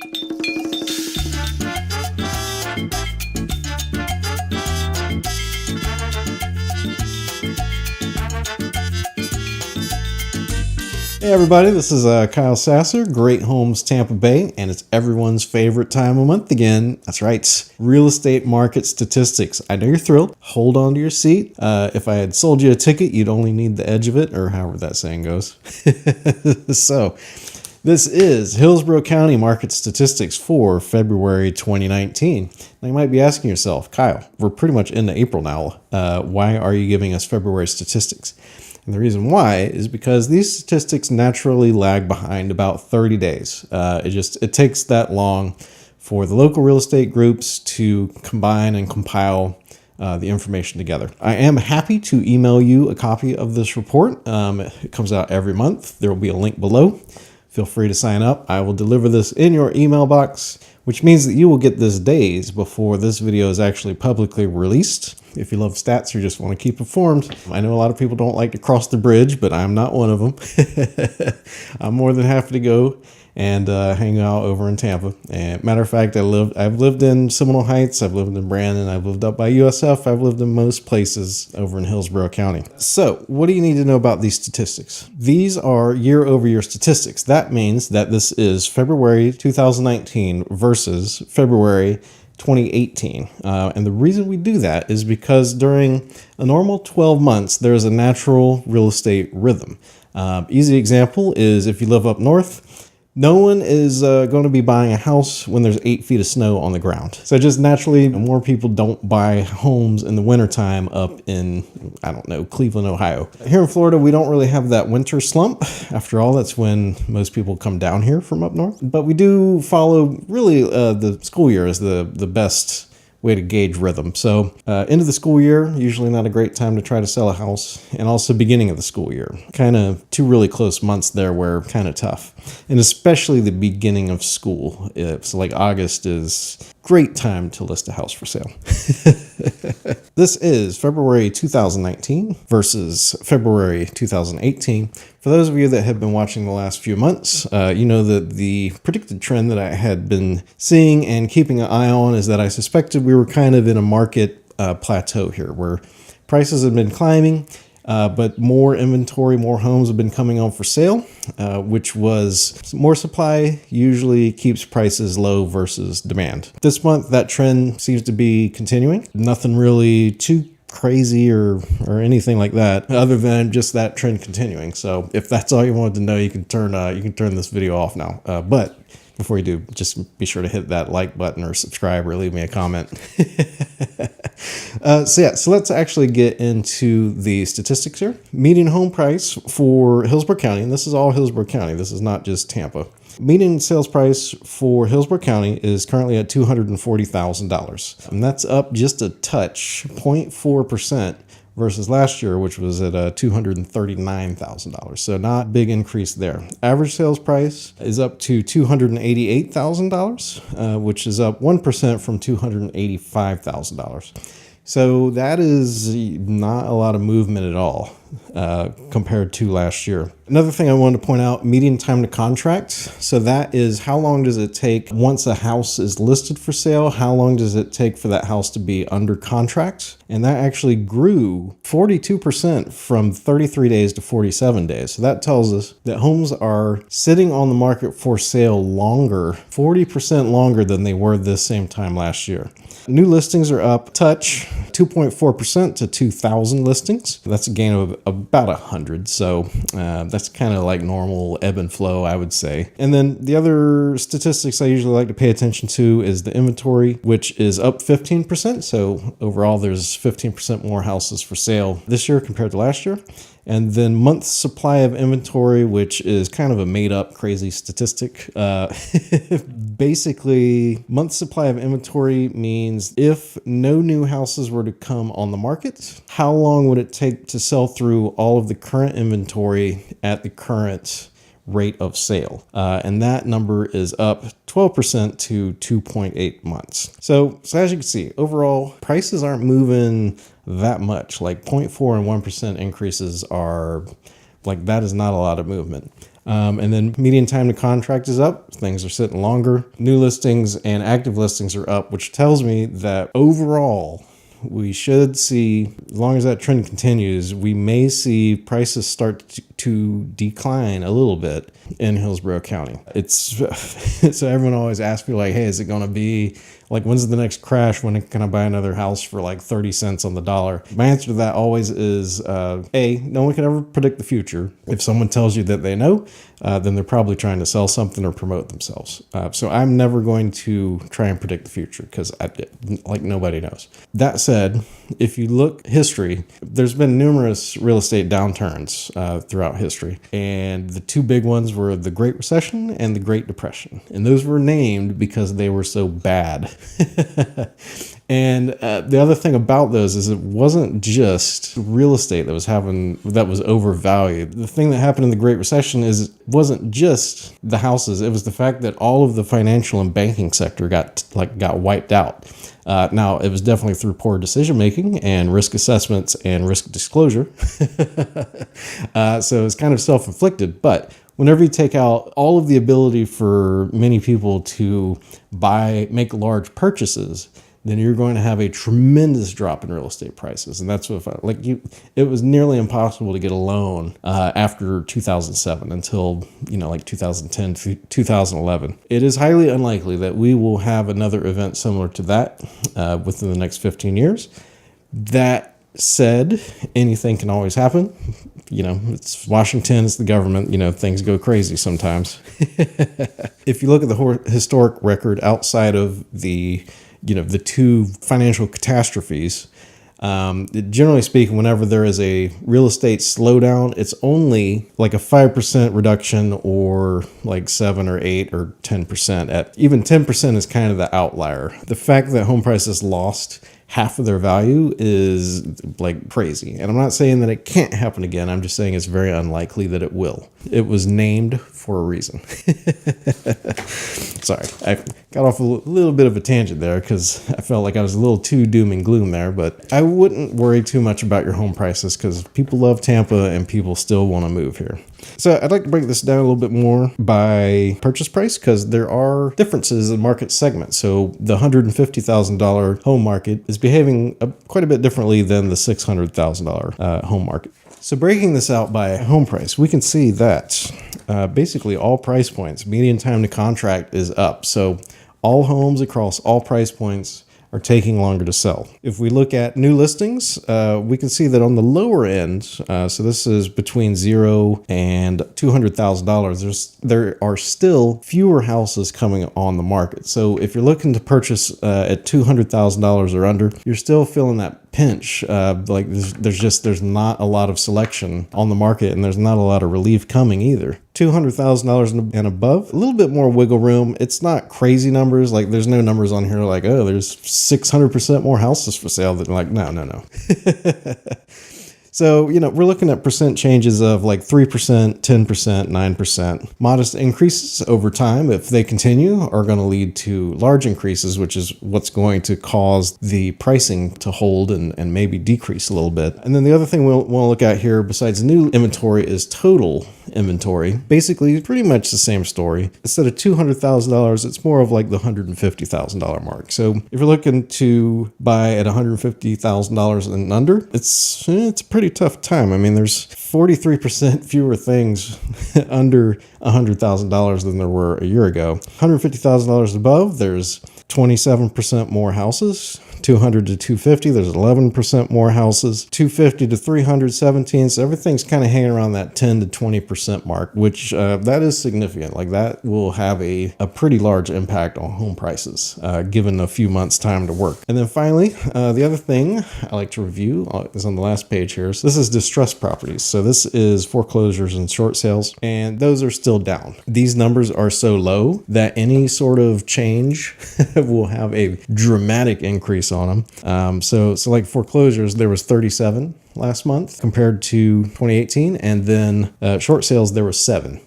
Hey everybody, this is Kyle Sasser, Great Homes Tampa Bay, and it's everyone's favorite time of month again. That's right, real estate market statistics. I know you're thrilled. Hold on to your seat. If I had sold you a ticket, you'd only need the edge of it, or however that saying goes. So, this is Hillsborough County market statistics for February 2019. Now you might be asking yourself, Kyle, we're pretty much into April now. Why are you giving us February statistics? And the reason why is because these statistics naturally lag behind about 30 days. It takes that long for the local real estate groups to combine and compile the information together. I am happy to email you a copy of this report. It comes out every month. There will be a link below. Feel free to sign up. I will deliver this in your email box, which means that you will get this days before this video is actually publicly released. If you love stats or just want to keep informed, I know a lot of people don't like to cross the bridge, but I'm not one of them. I'm more than happy to go and hang out over in Tampa. And matter of fact, I've lived in Seminole Heights, I've lived in Brandon, I've lived up by USF, I've lived in most places over in Hillsborough County. So what do you need to know about these statistics? These are year-over-year statistics. That means that this is February 2019 versus February 2018. And the reason we do that is because during a normal 12 months, there's a natural real estate rhythm. Easy example is if you live up north, no one is going to be buying a house when there's 8 feet of snow on the ground. So just naturally, more people don't buy homes in the wintertime up in, I don't know, Cleveland, Ohio. Here in Florida, we don't really have that winter slump. After all, that's when most people come down here from up north. But we do follow really the school year is the best way to gauge rhythm. So end of the school year, usually not a great time to try to sell a house, and also beginning of the school year. Kind of two really close months there where kind of tough, and especially the beginning of school. So like August is great time to list a house for sale. This is February 2019 versus February 2018. For those of you that have been watching the last few months, you know that the predicted trend that I had been seeing and keeping an eye on is that I suspected we were kind of in a market plateau here where prices have been climbing, but more inventory, more homes have been coming on for sale, which was more supply usually keeps prices low versus demand. This month, that trend seems to be continuing. Nothing really too crazy or anything like that, other than just that trend continuing. So if that's all you wanted to know, you can turn this video off now. But before you do, just be sure to hit that like button or subscribe or leave me a comment. So let's actually get into the statistics here. Median home price for Hillsborough County, and this is all Hillsborough County. This is not just Tampa. Median sales price for Hillsborough County is currently at $240,000. And that's up just a touch, 0.4%. versus last year, which was at $239,000. So not a big increase there. Average sales price is up to $288,000, which is up 1% from $285,000. So that is not a lot of movement at all compared to last year. Another thing I wanted to point out, median time to contract. So that is how long does it take once a house is listed for sale, how long does it take for that house to be under contract? And that actually grew 42% from 33 days to 47 days. So that tells us that homes are sitting on the market for sale longer, 40% longer than they were this same time last year. New listings are up touch 2.4% to 2,000 listings. That's a gain of about 100. So that's kind of like normal ebb and flow, I would say. And then the other statistics I usually like to pay attention to is the inventory, which is up 15%. So overall, there's 15% more houses for sale this year compared to last year. And then month's supply of inventory, which is kind of a made up crazy statistic. Basically, month's supply of inventory means if no new houses were to come on the market, how long would it take to sell through all of the current inventory at the current rate of sale? And that number is up 12% to 2.8 months. So as you can see, overall, prices aren't moving that much. Like 0.4 and 1% increases are like, that is not a lot of movement. And then median time to contract is up. Things are sitting longer. New listings and active listings are up, which tells me that overall, we should see, as long as that trend continues, we may see prices start to decline a little bit in Hillsborough County. It's so everyone always asks me like, hey, is it going to be like, when's the next crash? When can I buy another house for like 30 cents on the dollar? My answer to that always is, no one can ever predict the future. If someone tells you that they know, then they're probably trying to sell something or promote themselves. So I'm never going to try and predict the future because nobody knows. That said, if you look history, there's been numerous real estate downturns throughout history. And the two big ones were the Great Recession and the Great Depression. And those were named because they were so bad. And the other thing about those is it wasn't just real estate that was overvalued. The thing that happened in the Great Recession is it wasn't just the houses. It was the fact that all of the financial and banking sector got wiped out. Now, it was definitely through poor decision making and risk assessments and risk disclosure. So it's kind of self-inflicted. But whenever you take out all of the ability for many people to make large purchases, then you're going to have a tremendous drop in real estate prices. And that's what it was nearly impossible to get a loan after 2007 until 2010, 2011. It is highly unlikely that we will have another event similar to that within the next 15 years. That said, anything can always happen. It's Washington, it's the government, things go crazy sometimes. If you look at the historic record outside of the two financial catastrophes, generally speaking, whenever there is a real estate slowdown, it's only like a 5% reduction or like 7 or 8 or 10%. Even 10% is kind of the outlier. The fact that home prices lost half of their value is like crazy. And I'm not saying that it can't happen again. I'm just saying it's very unlikely that it will. It was named for a reason. Sorry, I got off a little bit of a tangent there because I felt like I was a little too doom and gloom there, but I wouldn't worry too much about your home prices because people love Tampa and people still want to move here. So I'd like to break this down a little bit more by purchase price because there are differences in market segments. So the $150,000 home market is behaving quite a bit differently than the $600,000 home market. So breaking this out by home price, we can see that basically all price points, median time to contract is up. So all homes across all price points are taking longer to sell. If we look at new listings, we can see that on the lower end, so this is between $0 and $200,000, there are still fewer houses coming on the market. So if you're looking to purchase at $200,000 or under, you're still feeling that pinch. There's not a lot of selection on the market and there's not a lot of relief coming either. $200,000 and above, a little bit more wiggle room. It's not crazy numbers. Like there's no numbers on here like, oh, there's 600% more houses for sale. That like, no. So, we're looking at percent changes of like 3%, 10%, 9%. Modest increases over time, if they continue, are going to lead to large increases, which is what's going to cause the pricing to hold and maybe decrease a little bit. And then the other thing we'll want to look at here, besides new inventory, is total inventory. Basically, pretty much the same story. Instead of $200,000, it's more of like the $150,000 mark. So if you're looking to buy at $150,000 and under, it's a pretty tough time. I mean, there's 43% fewer things under $100,000 than there were a year ago. $150,000 above, there's 27% more houses. 200 to 250, there's 11% more houses. 250 to 317, so everything's kind of hanging around that 10 to 20% mark, which that is significant. Like that will have a pretty large impact on home prices, given a few months time to work. And then finally, the other thing I like to review is on the last page here. So this is distressed properties. So this is foreclosures and short sales, and those are still down. These numbers are so low that any sort of change will have a dramatic increase on them. So like foreclosures, there was 37 last month compared to 2018, and then short sales there was 7.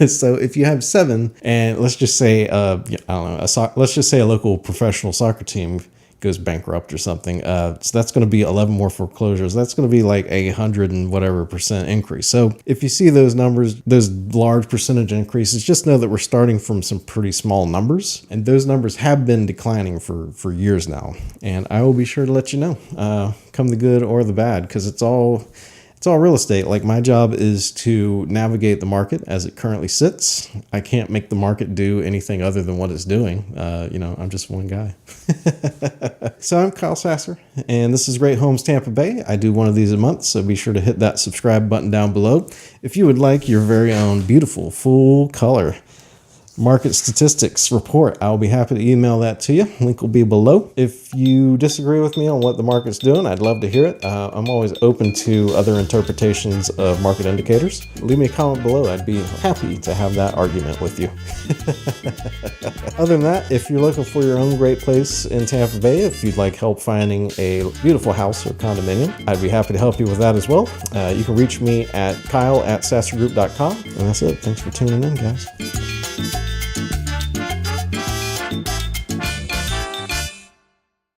So if you have 7, and let's just say let's just say a local professional soccer team goes bankrupt or something. So that's going to be 11 more foreclosures. That's going to be like 100 and whatever % increase. So if you see those numbers, those large percentage increases, just know that we're starting from some pretty small numbers, and those numbers have been declining for years now. And I will be sure to let you know, come the good or the bad, because it's all real estate. Like, my job is to navigate the market as it currently sits. I can't make the market do anything other than what it's doing. I'm just one guy. So I'm Kyle Sasser, and this is Great Homes Tampa Bay. I do one of these a month, so be sure to hit that subscribe button down below if you would like your very own beautiful full color market statistics report. I'll be happy to email that to you. Link will be below. If you disagree with me on what the market's doing, I'd love to hear it. I'm always open to other interpretations of market indicators. Leave me a comment below. I'd be happy to have that argument with you. Other than that, if you're looking for your own great place in Tampa Bay, if you'd like help finding a beautiful house or condominium, I'd be happy to help you with that as well. You can reach me at kyle@sassergroup.com. And that's it. Thanks for tuning in, guys.